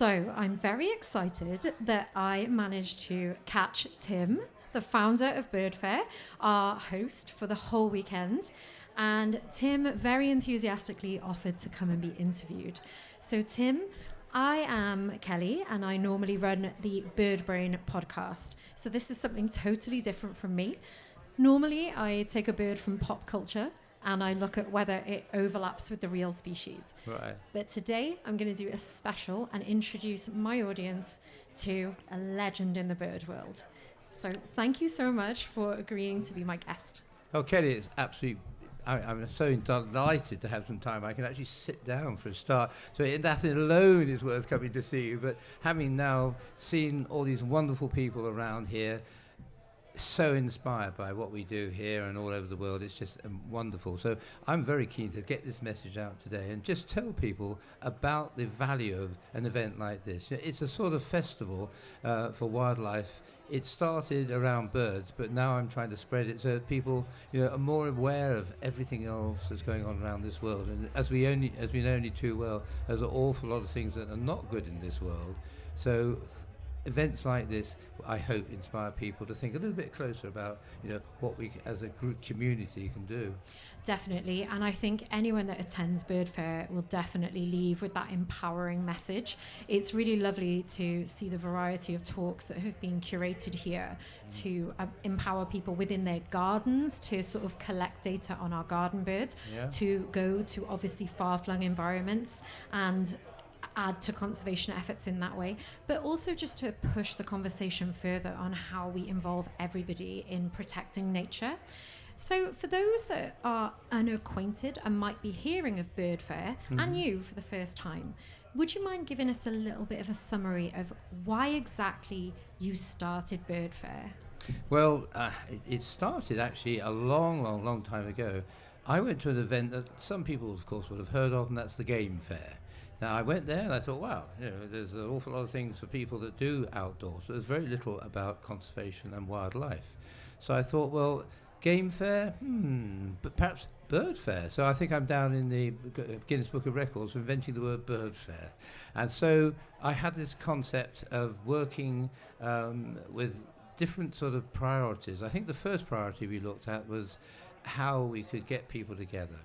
So I'm very excited that I managed to catch Tim, the founder of Birdfair, our host for the whole weekend. And Tim very enthusiastically offered to come and be interviewed. So Tim, I am Kelly and I normally run the Bird Brain podcast. So this is something totally different from me. Normally I take a bird from pop culture and I look at whether it overlaps with the real species. Right. But today I'm going to do a special and introduce my audience to a legend in the bird world. So thank you so much for agreeing to be my guest. Oh, Kelly, it's absolutely... I'm so delighted to have some time. I can actually sit down for a start. So that alone is worth coming to see you. But having now seen all these wonderful people around here, so inspired by what we do here and all over the world. It's just wonderful. So I'm very keen to get this message out today and just tell people about the value of an event like this. It's a sort of festival for wildlife. It started around birds, but now I'm trying to spread it so that people, are more aware of everything else that's going on around this world. And as we know only too well, there's an awful lot of things that are not good in this world. So events like this, I hope, inspire people to think a little bit closer about, what we as a group community can do. Definitely, and I think anyone that attends Birdfair will definitely leave with that empowering message. It's really lovely to see the variety of talks that have been curated here to empower people within their gardens to sort of collect data on our garden birds, to go to obviously far-flung environments and add to conservation efforts in that way, but also just to push the conversation further on how we involve everybody in protecting nature. So for those that are unacquainted and might be hearing of Birdfair and you for the first time, would you mind giving us a little bit of a summary of why exactly you started Birdfair? Well, it started actually a long time ago. I went to an event that some people, of course, would have heard of, and that's the Game Fair. Now, I went there and I thought, wow, there's an awful lot of things for people that do outdoors, but there's very little about conservation and wildlife. So I thought, well, Game Fair, but perhaps Bird Fair. So I think I'm down in the Guinness Book of Records for inventing the word Bird Fair. And so I had this concept of working with different sort of priorities. I think the first priority we looked at was how we could get people together,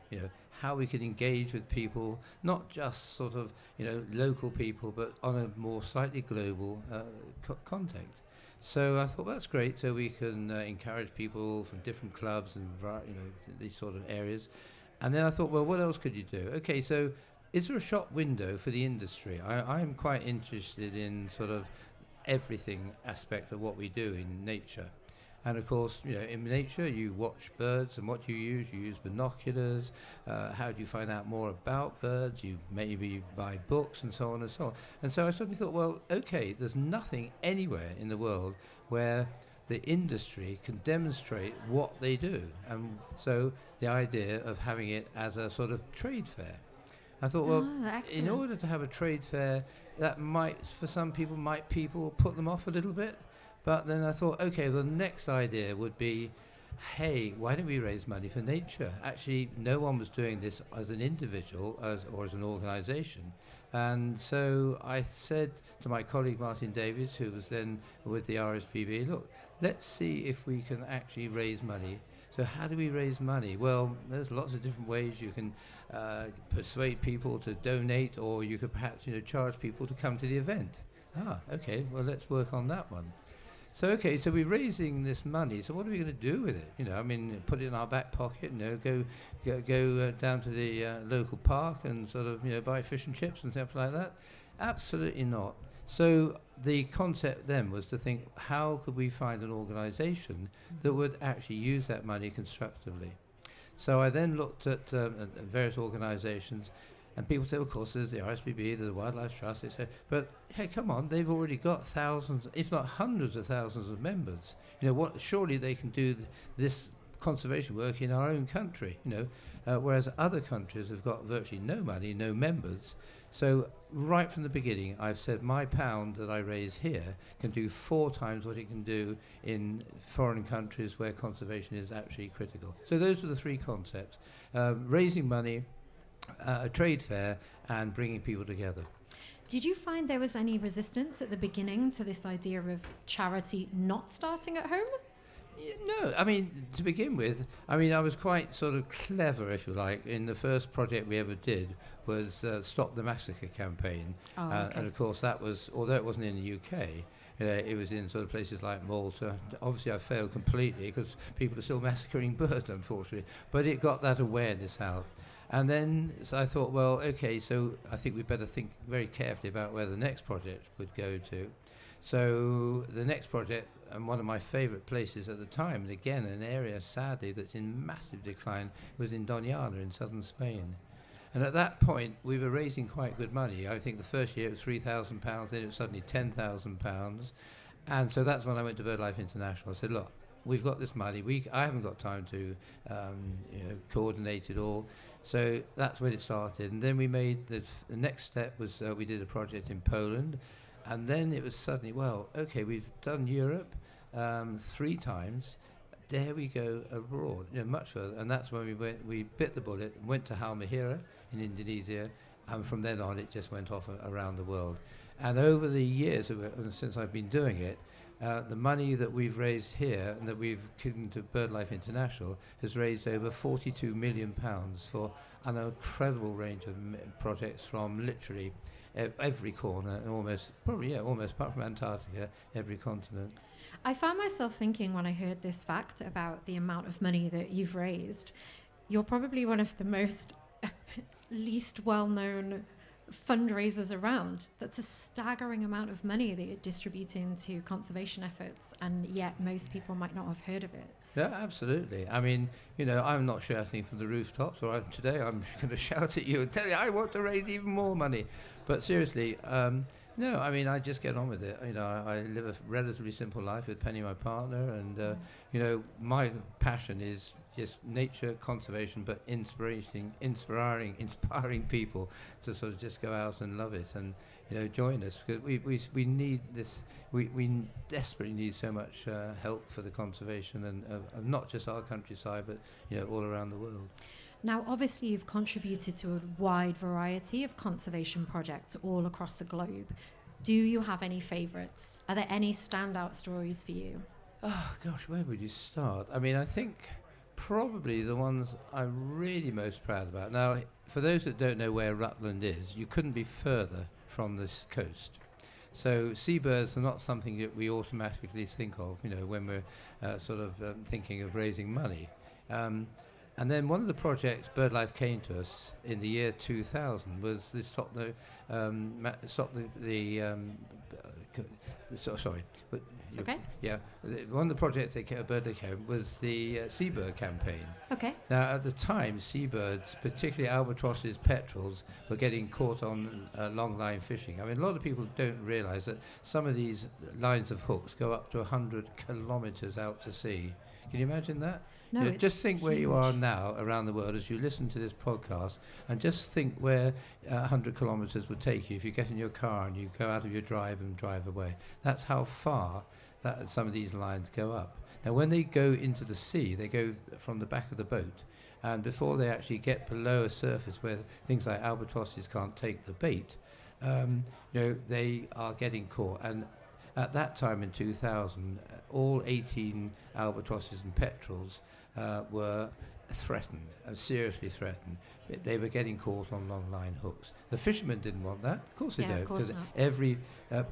how we could engage with people, not just sort of, local people, but on a more slightly global context. So I thought that's great. So we can encourage people from different clubs and, these sort of areas. And then I thought, well, what else could you do? Okay, so is there a shop window for the industry? I'm quite interested in sort of everything aspect of what we do in nature. And of course, in nature, you watch birds, and what do you use? You use binoculars. How do you find out more about birds? You maybe buy books and so on and so on. And so I suddenly thought, well, okay, there's nothing anywhere in the world where the industry can demonstrate what they do. And so the idea of having it as a sort of trade fair. I thought, well, in order to have a trade fair, that might, for some people, people put them off a little bit. But then I thought, okay, the next idea would be, hey, why don't we raise money for nature? Actually, no one was doing this as an individual or as an organization. And so I said to my colleague Martin Davies, who was then with the RSPB, look, let's see if we can actually raise money. So how do we raise money? Well, there's lots of different ways. You can persuade people to donate, or you could perhaps charge people to come to the event. Okay, well, let's work on that one. So, okay, so we're raising this money, so what are we going to do with it? Put it in our back pocket, go down to the local park and sort of, buy fish and chips and stuff like that? Absolutely not. So the concept then was to think, how could we find an organization that would actually use that money constructively? So I then looked at various organizations. And people say, of course, there's the RSPB, there's the Wildlife Trust, etc. But hey, come on, they've already got thousands, if not hundreds of thousands of members. Surely they can do this conservation work in our own country. Whereas other countries have got virtually no money, no members. So right from the beginning, I've said my pound that I raise here can do 4 times what it can do in foreign countries where conservation is actually critical. So those are the 3 concepts: raising money, a trade fair, and bringing people together. Did you find there was any resistance at the beginning to this idea of charity not starting at home? No, I mean, to begin with, I mean, I was quite sort of clever, if you like, in the first project we ever did was Stop the Massacre campaign. Okay. And of course that was, although it wasn't in the UK, it was in sort of places like Malta. Obviously I failed completely because people are still massacring birds, unfortunately, but it got that awareness out. And then so I thought, well, okay, so I think we'd better think very carefully about where the next project would go to. So the next project, and one of my favourite places at the time, and again an area sadly that's in massive decline, was in Doñana in southern Spain. And at that point we were raising quite good money. I think the first year it was £3,000, then it was suddenly £10,000. And so that's when I went to BirdLife International. I said, look, we've got this money, I haven't got time to coordinate it all. So that's when it started. And then we made the next step was we did a project in Poland. And then it was suddenly, well, okay, we've done Europe 3 times. There we go abroad, much further. And that's when we bit the bullet, went to Halmahera in Indonesia, and from then on it just went off around the world. And over the years, since I've been doing it, the money that we've raised here and that we've given to BirdLife International has raised over £42 million for an incredible range of projects from literally every corner, and almost apart from Antarctica, every continent. I found myself thinking when I heard this fact about the amount of money that you've raised, you're probably one of the most least well-known fundraisers around. That's a staggering amount of money that you're distributing to conservation efforts, and yet most people might not have heard of it. Yeah, absolutely. I mean, I'm not shouting from the rooftops, or today I'm going to shout at you and tell you I want to raise even more money. But seriously, no, I mean, I just get on with it. I live a relatively simple life with Penny, my partner, and, my passion is just nature, conservation, but inspiring people to sort of just go out and love it and, join us. Because we need this, we desperately need so much help for the conservation and of not just our countryside, but, all around the world. Now, obviously, you've contributed to a wide variety of conservation projects all across the globe. Do you have any favourites? Are there any standout stories for you? Oh, gosh, where would you start? I mean, I think probably the ones I'm really most proud about. Now, for those that don't know where Rutland is, you couldn't be further from this coast. So seabirds are not something that we automatically think of, when we're thinking of raising money. And then one of the projects BirdLife came to us in the year 2000 was this Okay. Yeah, one of the projects BirdLife came was the seabird campaign. Okay. Now, at the time, seabirds, particularly albatrosses, petrels, were getting caught on long line fishing. I mean, a lot of people don't realise that some of these lines of hooks go up to 100 kilometres out to sea. Can you imagine that? No, just think huge. where you are now around the world as you listen to this podcast, and just think where 100 kilometres would take you if you get in your car and you go out of your drive and drive away. That's how far that some of these lines go up. Now, when they go into the sea, they go from the back of the boat, and before they actually get below a surface where things like albatrosses can't take the bait, they are getting caught. And at that time in 2000, all 18 albatrosses and petrels were threatened, seriously threatened. They were getting caught on long line hooks. The fishermen didn't want that. Of course they don't. Of course Because not. every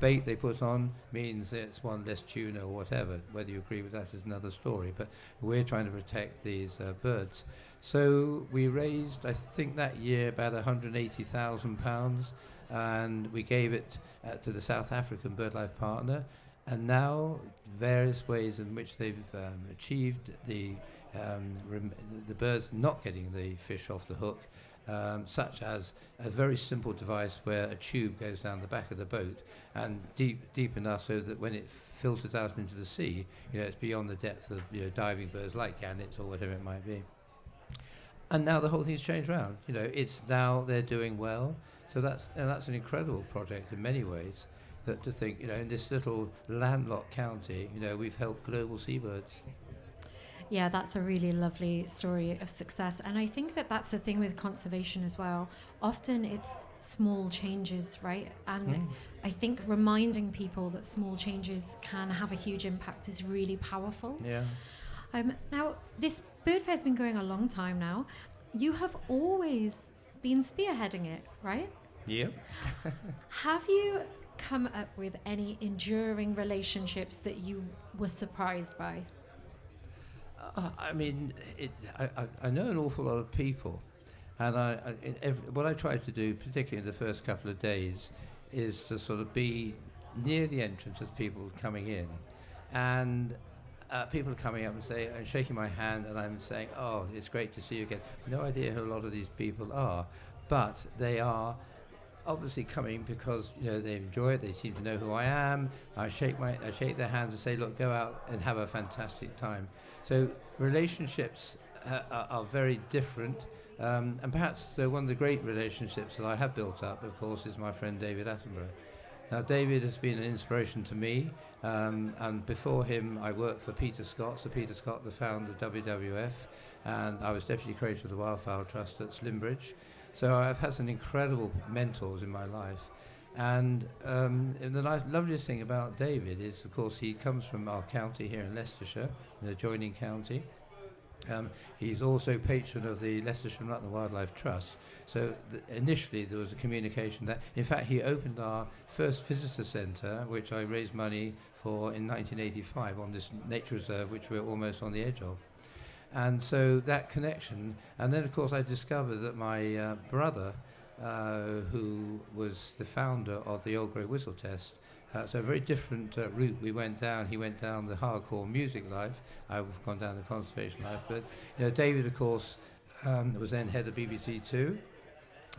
bait they put on means it's one less tuna or whatever. Whether you agree with that is another story. But we're trying to protect these birds. So we raised, I think that year, about £180,000, and we gave it to the South African BirdLife partner. And now various ways in which they've achieved the birds not getting the fish off the hook, such as a very simple device where a tube goes down the back of the boat and deep enough so that when it filters out into the sea, it's beyond the depth of diving birds like gannets or whatever it might be. And now the whole thing's changed around. It's now they're doing well. So that's an incredible project in many ways. That to think, in this little landlocked county, we've helped global seabirds. Yeah, that's a really lovely story of success. And I think that that's the thing with conservation as well. Often it's small changes, right? And I think reminding people that small changes can have a huge impact is really powerful. Yeah. Now, this bird fair's been going a long time now. You have always been spearheading it, right? Yep. Have you come up with any enduring relationships that you were surprised by? I mean, I know an awful lot of people, and what I try to do, particularly in the first couple of days, is to sort of be near the entrance as people coming in, and people are coming up and shaking my hand, and I'm saying, "Oh, it's great to see you again." No idea who a lot of these people are, but they are obviously coming because they enjoy it. They seem to know who I am. I shake their hands and say, "Look, go out and have a fantastic time." So relationships are very different, and perhaps one of the great relationships that I have built up, of course, is my friend David Attenborough. Now, David has been an inspiration to me, and before him, I worked for Peter Scott. So Peter Scott, the founder of WWF, and I was deputy curator of the Wildfowl Trust at Slimbridge. So I've had some incredible mentors in my life. And the loveliest thing about David is, of course, he comes from our county here in Leicestershire, an adjoining county. He's also patron of the Leicestershire and Rutland Wildlife Trust. So initially there was a communication that, in fact, he opened our first visitor centre, which I raised money for in 1985 on this nature reserve, which we're almost on the edge of. And so that connection, and then of course I discovered that my brother, who was the founder of the Old Grey Whistle Test, so a very different route we went down. He went down the hardcore music life. I've gone down the conservation life. But David, of course, was then head of BBC Two.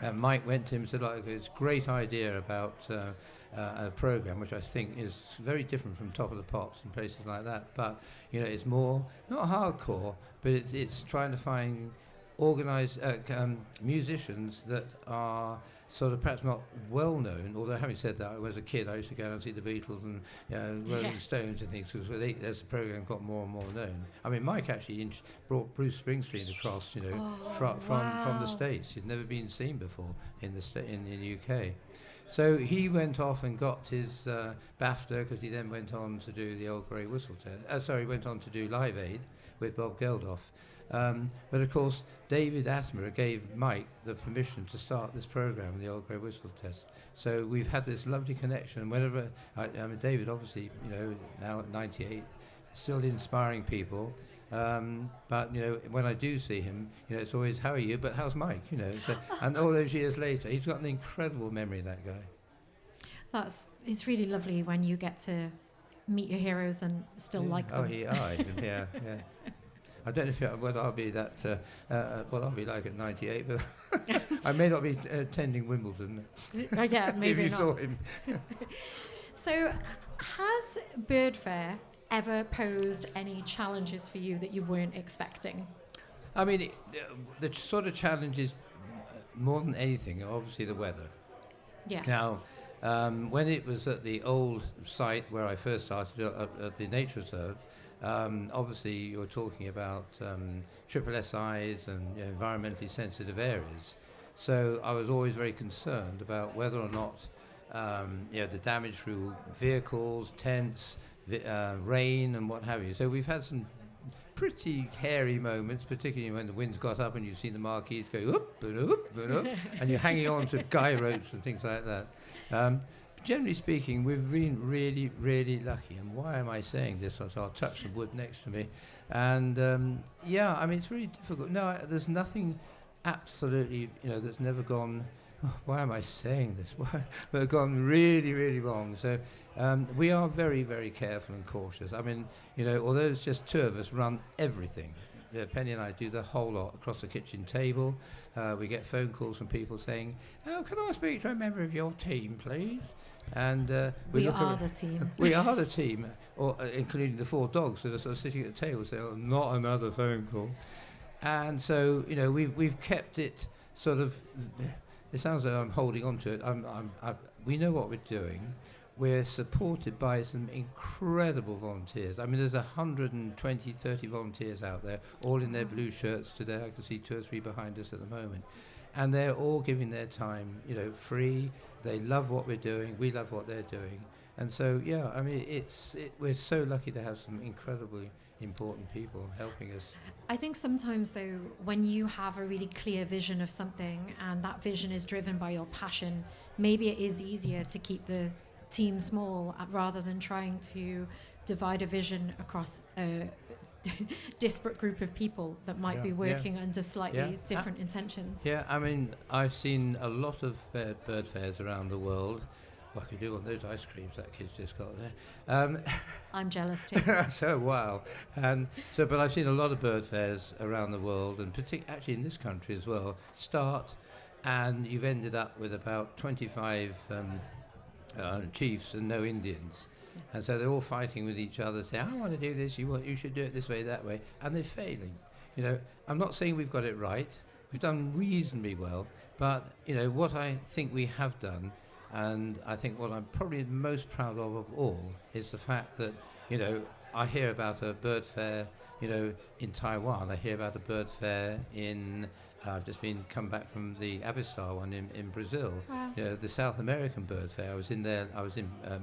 And Mike went to him and said, "Look, it's a great idea about a program which I think is very different from Top of the Pops and places like that. But it's more not hardcore, but it's trying to find organised musicians that are sort of perhaps not well known. Although having said that, as a kid I used to go and see the Beatles and Rolling Stones and things. Because as the program got more and more known, I mean, Mike actually brought Bruce Springsteen across, from the States. He'd never been seen before in the UK. So he went off and got his BAFTA, because he then went on to do the Old Grey Whistle Test. Went on to do Live Aid with Bob Geldof. But of course, David Attenborough gave Mike the permission to start this program, the Old Grey Whistle Test. So we've had this lovely connection. And whenever, David, obviously, now at 98, still inspiring people. But when I do see him, it's always, "How are you? But how's Mike?" So, and all those years later, he's got an incredible memory, that guy. It's really lovely when you get to meet your heroes and still like them. Yeah. I don't know what I'll be what I'll be like at 98, but I may not be attending Wimbledon. Yeah, maybe if you not. saw him. So, has Bird Fair ever posed any challenges for you that you weren't expecting? I mean, the sort of challenges, more than anything, are obviously the weather. Yes. Now, when it was at the old site where I first started, at the nature reserve, obviously you're talking about triple SIs and environmentally sensitive areas. So I was always very concerned about whether or not the damage through vehicles, tents, rain and what have you. So we've had some pretty hairy moments, particularly when the wind's got up and you've seen the marquees go up and up and up, and you're hanging on to guy ropes and things like that. Generally speaking, we've been really, really lucky. And why am I saying this? So I'll touch the wood next to me. And it's really difficult. No, there's nothing absolutely, that's never gone, why am I saying this? But have gone really, really wrong. So we are very, very careful and cautious. I mean, although it's just two of us run everything. Penny and I do the whole lot across the kitchen table. We get phone calls from people saying, "Oh, can I speak to a member of your team, please?" And we are the team. We are the team, including the 4 dogs that are sort of sitting at the table saying, "Oh, not another phone call." And so, we've kept it sort of. It sounds like I'm holding on to it. We know what we're doing. we're supported by some incredible volunteers. I mean, there's 120, 30 volunteers out there, all in their blue shirts today. I can see 2 or 3 behind us at the moment. And they're all giving their time, free. They love what we're doing. We love what they're doing. And so, yeah, I mean, we're so lucky to have some incredibly important people helping us. I think sometimes, though, when you have a really clear vision of something and that vision is driven by your passion, maybe it is easier to keep the team small rather than trying to divide a vision across a disparate group of people that might be working under slightly different intentions. Yeah, I mean, I've seen a lot of bird fairs around the world. Well, I could do one of those ice creams that kid's just got there. I'm jealous too. So, wow. But I've seen a lot of bird fairs around the world, and actually in this country as well, start, and you've ended up with about 25 chiefs and no Indians. And so they're all fighting with each other, saying, I want to do this, you should do it this way, that way. And they're failing. I'm not saying we've got it right. We've done reasonably well. But, what I think we have done, and I think what I'm probably most proud of all, is the fact that, I hear about a bird fair, in Taiwan. I hear about a bird fair in... I've just come back from the Avistar one in Brazil. Wow. The South American bird fair. I was in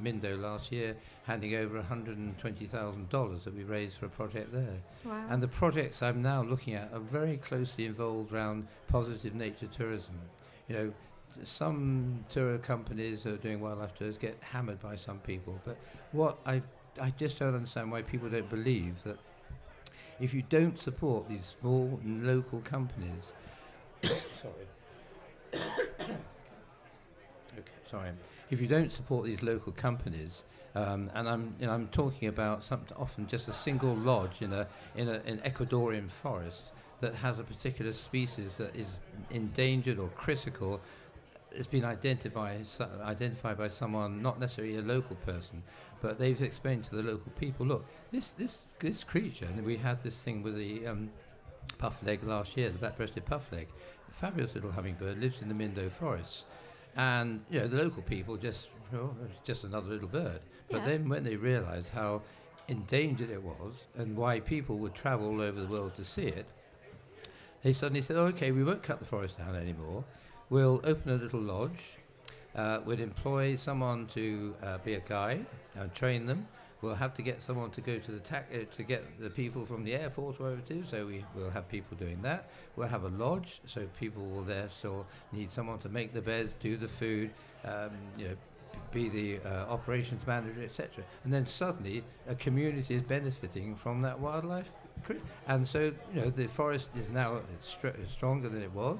Mindo last year, handing over $120,000 that we raised for a project there. Wow. And the projects I'm now looking at are very closely involved around positive nature tourism. Some tour companies that are doing wildlife tours get hammered by some people, but what I just don't understand why people don't believe that if you don't support these small local companies. If you don't support these local companies, and I'm talking about often just a single lodge in an Ecuadorian forest that has a particular species that is endangered or critical. It's been identified by someone, not necessarily a local person, but they've explained to the local people, look, this creature, and we had this thing with the puffleg last year, the black-breasted puffleg, a fabulous little hummingbird, lives in the Mindo forests, and the local people it's just another little bird. But then when they realised how endangered it was and why people would travel all over the world to see it, they suddenly said, okay, we won't cut the forest down anymore. We'll open a little lodge. We'll employ someone to be a guide and train them. We'll have to get someone to go to to get the people from the airport or wherever to. So we'll have people doing that. We'll have a lodge, so people will need someone to make the beds, do the food, be the operations manager, etc. And then suddenly a community is benefiting from that wildlife. And so the forest is now stronger than it was.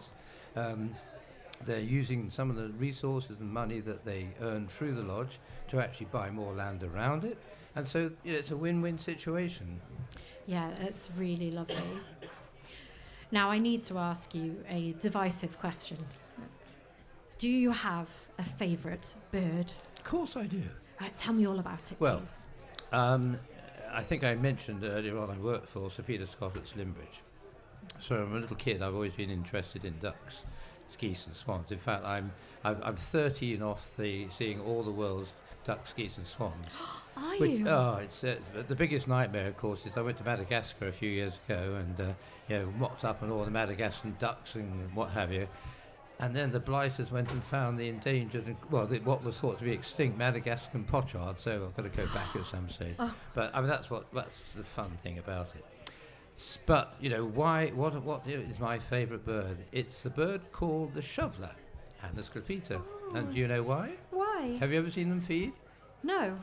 They're using some of the resources and money that they earn through the lodge to actually buy more land around it. And so it's a win-win situation. Yeah, it's really lovely. Now I need to ask you a divisive question. Do you have a favourite bird? Of course I do. Right, tell me all about it, well, please. I think I mentioned earlier on I worked for Sir Peter Scott at Slimbridge. So I'm a little kid, I've always been interested in ducks, geese and swans. In fact, I'm 13 off seeing all the world's ducks, geese and swans. Are you? Oh, it's the biggest nightmare, of course, is I went to Madagascar a few years ago and mopped up on all the Madagascan ducks and what have you. And then the blighters went and found the endangered, what was thought to be extinct Madagascan pochard. So I've got to go back at some stage. Oh. But I mean, that's the fun thing about it. But what is my favourite bird? It's the bird called the shoveler, Anas clypeata. Oh. And do you know why? Why? Have you ever seen them feed? No.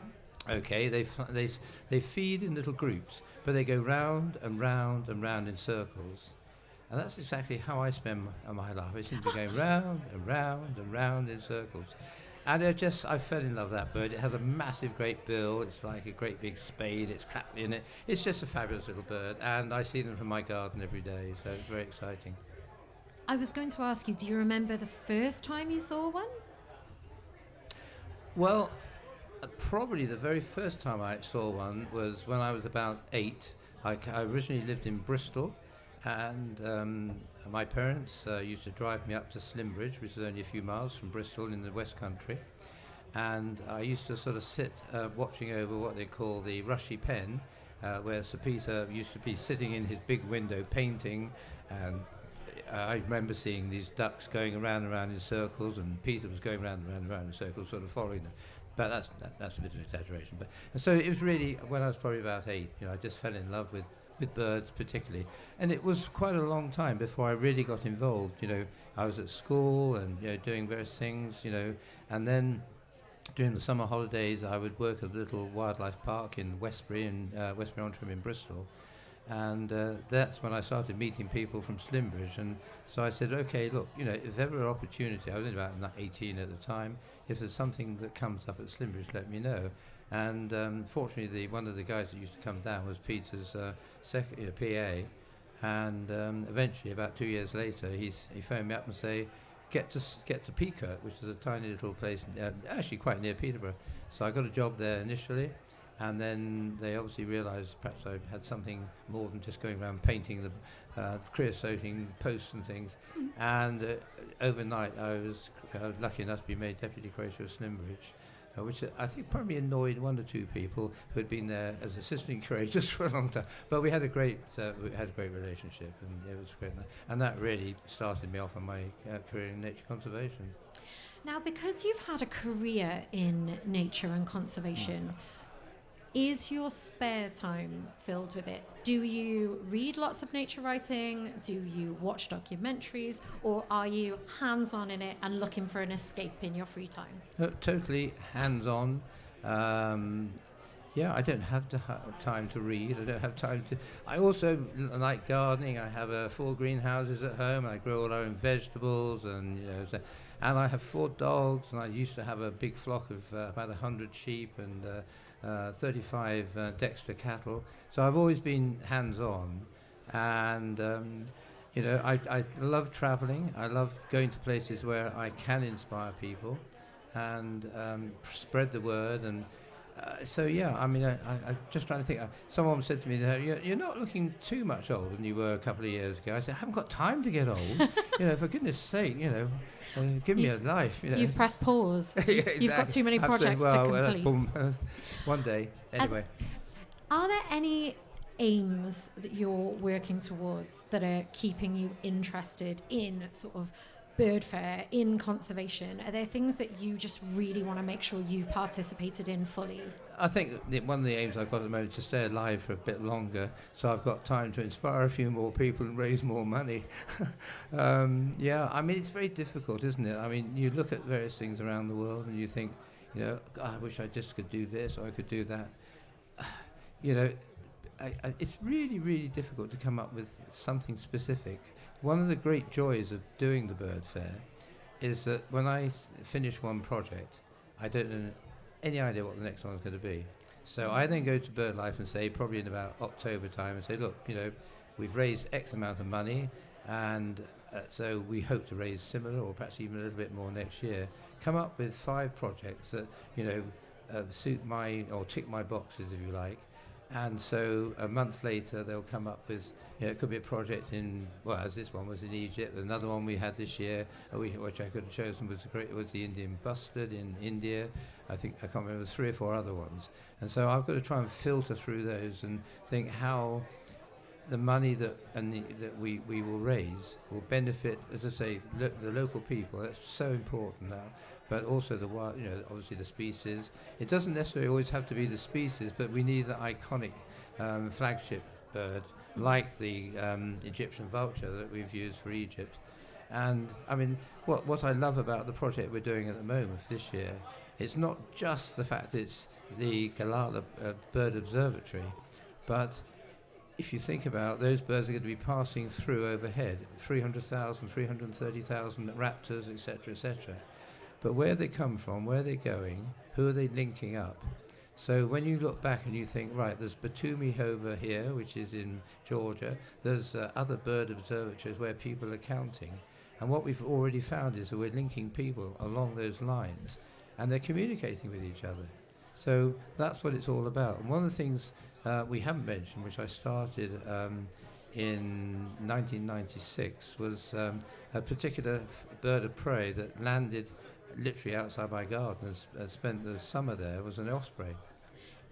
Okay, they feed in little groups, but they go round and round and round in circles. And that's exactly how I spend my life. I seem to go round and round and round in circles. And I fell in love with that bird. It has a massive, great bill. It's like a great big spade. It's clapped in it. It's just a fabulous little bird. And I see them from my garden every day, so it's very exciting. I was going to ask you, do you remember the first time you saw one? Well, probably the very first time I saw one was when I was about 8. I originally lived in Bristol, and my parents used to drive me up to Slimbridge, which is only a few miles from Bristol in the West Country. and I used to sort of sit watching over what they call the rushy pen, where Sir Peter used to be sitting in his big window painting, and I remember seeing these ducks going around and around in circles, and Peter was going round and round and round in circles, sort of following them. But that's a bit of an exaggeration. But and so it was really when I was probably about 8. I just fell in love with birds particularly, and it was quite a long time before I really got involved. I was at school and doing various things. And then during the summer holidays, I would work at a little wildlife park in Westbury, in Westbury-on-Trym in Bristol. And that's when I started meeting people from Slimbridge. And so I said, okay, look, if ever an opportunity, I was only about 18 at the time, if there's something that comes up at Slimbridge, let me know. And fortunately, one of the guys that used to come down was Peter's PA. And eventually, about 2 years later, he phoned me up and said, get to Peakirk, which is a tiny little place, actually quite near Peterborough. So I got a job there initially. And then they obviously realised perhaps I had something more than just going around painting the creosoting posts and things. And overnight I was lucky enough to be made Deputy Curator of Slimbridge, which I think probably annoyed 1 or 2 people who had been there as assistant curators for a long time. But we had a great relationship, and it was great. And that really started me off on my career in nature conservation. Now, because you've had a career in nature and conservation, is your spare time filled with it? Do you read lots of nature writing? Do you watch documentaries? Or are you hands-on in it and looking for an escape in your free time? Totally hands-on. I don't have time to read. I don't have time to... I also like gardening. I have 4 greenhouses at home. I grow all our own vegetables, and and I have 4 dogs, and I used to have a big flock of about 100 sheep and 35 Dexter cattle. So I've always been hands-on, and I love traveling. I love going to places where I can inspire people and spread the word. And I'm just trying to think. Someone said to me that you're not looking too much older than you were a couple of years ago. I said, I haven't got time to get old. For goodness sake, give me a life. You've pressed pause. Yeah, exactly. You've got too many projects to complete. One day, anyway. Are there any aims that you're working towards that are keeping you interested in sort of Birdfair, in conservation? Are there things that you just really want to make sure you've participated in fully? I think one of the aims I've got at the moment is to stay alive for a bit longer, so I've got time to inspire a few more people and raise more money. It's very difficult, isn't it? You look at various things around the world and you think, God, I wish I just could do this or I could do that. It's really, really difficult to come up with something specific. One of the great joys of doing the bird fair is that when I finish one project, I don't know any idea what the next one's going to be. So I then go to BirdLife and say, probably in about October time, and say, look, we've raised X amount of money, and so we hope to raise similar or perhaps even a little bit more next year. Come up with 5 projects that, suit or tick my boxes, if you like. And so a month later, they'll come up with, it could be a project as this one was in Egypt. Another one we had this year, which I could have chosen, was the Indian bustard in India. I can't remember, 3 or 4 other ones. And so I've got to try and filter through those and think how the money that we will raise will benefit, as I say, the local people. That's so important now. But also the wild, obviously the species. It doesn't necessarily always have to be the species, but we need an iconic flagship bird like the Egyptian vulture that we've used for Egypt. And what I love about the project we're doing at the moment for this year, it's not just the fact it's the Galala Bird Observatory, but if you think about those birds are going to be passing through overhead, 300,000, 330,000 raptors, etc., etc. But where they come from, where they're going, who are they linking up? So when you look back and you think, right, there's Batumi over here, which is in Georgia, there's other bird observatories where people are counting. And what we've already found is that we're linking people along those lines, and they're communicating with each other. So that's what it's all about. And one of the things we haven't mentioned, which I started in 1996, was a particular bird of prey that landed literally outside my garden, and spent the summer there, was an osprey.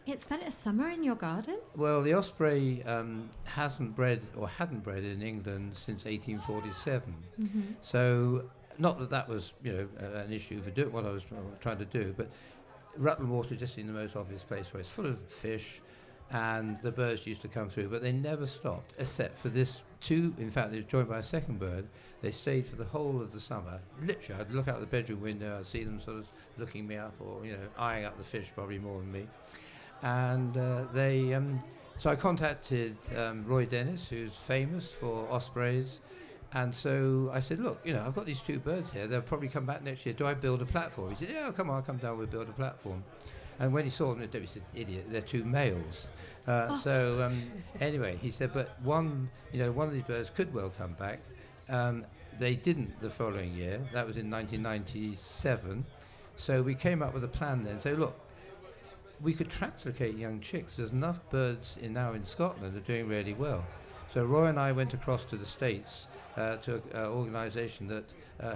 It spent a summer in your garden? Well, the osprey hadn't bred in England since 1847. Mm-hmm. So, not that that was, an issue for doing what I was trying to do, but Rutland Water just seemed the most obvious place where it's full of fish, and the birds used to come through, but they never stopped, except for this two. In fact, they were joined by a second bird. They stayed for the whole of the summer. Literally, I'd look out the bedroom window, I'd see them sort of looking me up, or eyeing up the fish probably more than me. And so I contacted Roy Dennis, who's famous for ospreys, and so I said, look, I've got these two birds here. They'll probably come back next year. Do I build a platform? He said, yeah, come on, come down. We'll build a platform. And when he saw them, he said, idiot, they're two males. So anyway, he said, but one of these birds could well come back. They didn't the following year. That was in 1997. So we came up with a plan then. So look, we could translocate young chicks. There's enough birds now in Scotland that are doing really well. So Roy and I went across to the States to an organisation that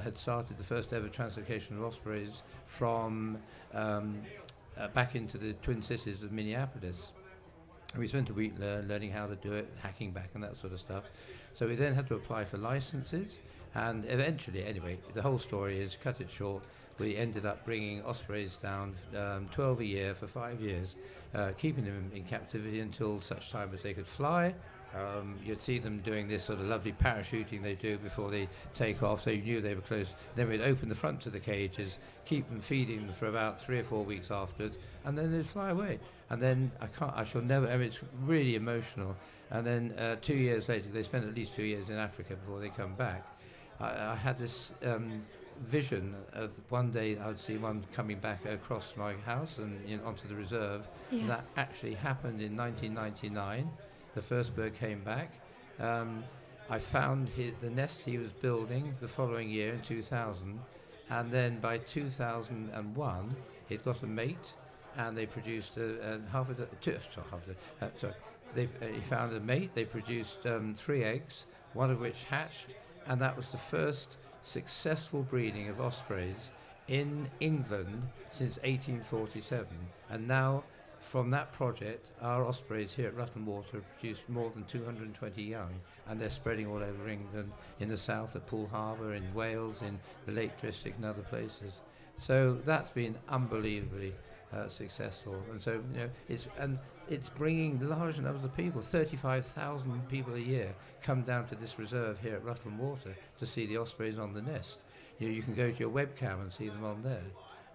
had started the first ever translocation of ospreys from back into the Twin Cities of Minneapolis. And we spent a week learning how to do it, hacking back and that sort of stuff. So we then had to apply for licenses, and eventually, anyway, the whole story is, cut it short, we ended up bringing ospreys down 12 a year for 5 years, keeping them in captivity until such time as they could fly. You'd see them doing this sort of lovely parachuting they do before they take off, so you knew they were close. Then we'd open the front of the cages, keep them feeding them for about 3 or 4 weeks afterwards, and then they'd fly away. And then I shall never, it's really emotional. And then 2 years later, they spent at least 2 years in Africa before they come back. I had this vision of one day I would see one coming back across my house and onto the reserve. Yeah. And that actually happened in 1999. The first bird came back. I found the nest he was building the following year in 2000, and then by 2001 he'd got a mate, and they produced he found a mate. They produced 3 eggs, one of which hatched, and that was the first successful breeding of ospreys in England since 1847. And now, from that project, our ospreys here at Rutland Water have produced more than 220 young, and they're spreading all over England, in the south at Poole Harbour, in Wales, in the Lake District and other places. So that's been unbelievably successful. And so, it's bringing large numbers of people. 35,000 people a year come down to this reserve here at Rutland Water to see the ospreys on the nest. You can go to your webcam and see them on there.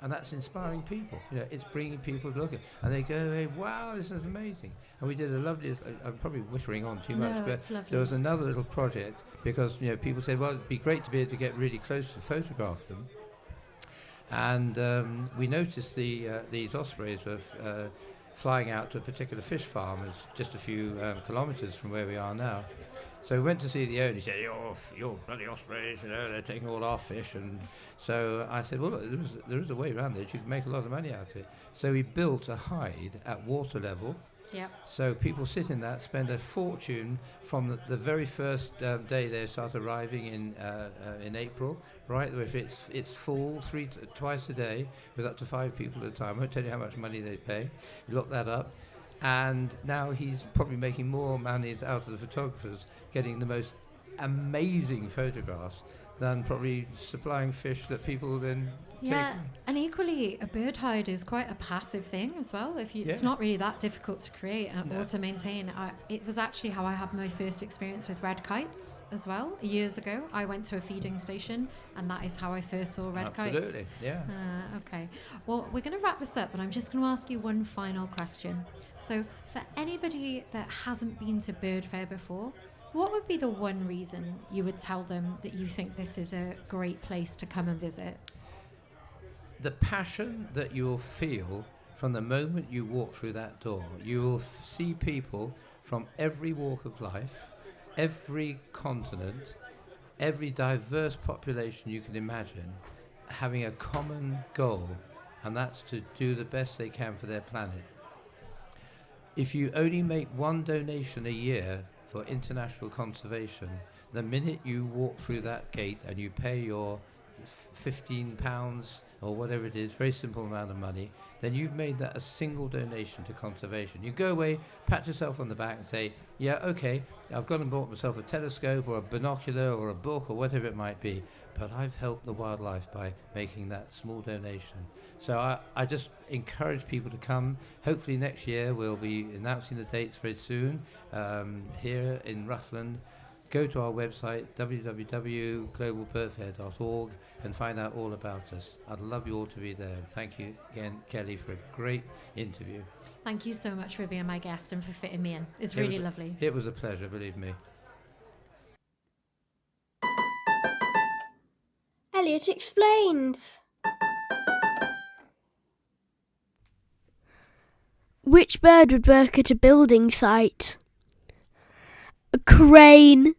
And that's inspiring people. It's bringing people to look at, and they go, hey, wow, this is amazing. And we did a lovely, I'm probably whittering on too much, but there was another little project, because people said, well, it'd be great to be able to get really close to photograph them. And we noticed these ospreys were flying out to a particular fish farm. It's just a few kilometres from where we are now. So we went to see the owner. He said, your bloody ospreys, they're taking all our fish. And so I said, well, look, there is a way around this. You can make a lot of money out of it. So we built a hide at water level. Yep. So people sit in that, spend a fortune from the very first day they start arriving in April, right? If it's full twice a day with up to 5 people at a time. I won't tell you how much money they pay. You look that up. And now he's probably making more money out of the photographers getting the most amazing photographs than probably supplying fish that people then take. And equally, a bird hide is quite a passive thing as well. It's not really that difficult to create or to maintain. It was actually how I had my first experience with red kites as well. Years ago, I went to a feeding station, and that is how I first saw red kites. Absolutely, yeah. Okay. Well, we're going to wrap this up, but I'm just going to ask you one final question. So, for anybody that hasn't been to Birdfair before, what would be the one reason you would tell them that you think this is a great place to come and visit? The passion that you will feel from the moment you walk through that door. You will see people from every walk of life, every continent, every diverse population you can imagine, having a common goal, and that's to do the best they can for their planet. If you only make one donation a year for international conservation, the minute you walk through that gate and you pay your £15 or whatever it is, very simple amount of money, then you've made that a single donation to conservation. You go away, pat yourself on the back and say, yeah, okay, I've gone and bought myself a telescope or a binocular or a book or whatever it might be, but I've helped the wildlife by making that small donation. So I just encourage people to come. Hopefully next year we'll be announcing the dates very soon here in Rutland. Go to our website, www.globalbirdfair.org, and find out all about us. I'd love you all to be there. Thank you again, Kelly, for a great interview. Thank you so much for being my guest and for fitting me in. It's really lovely. It was a pleasure, believe me. Elliot explains. Which bird would work at a building site? A crane.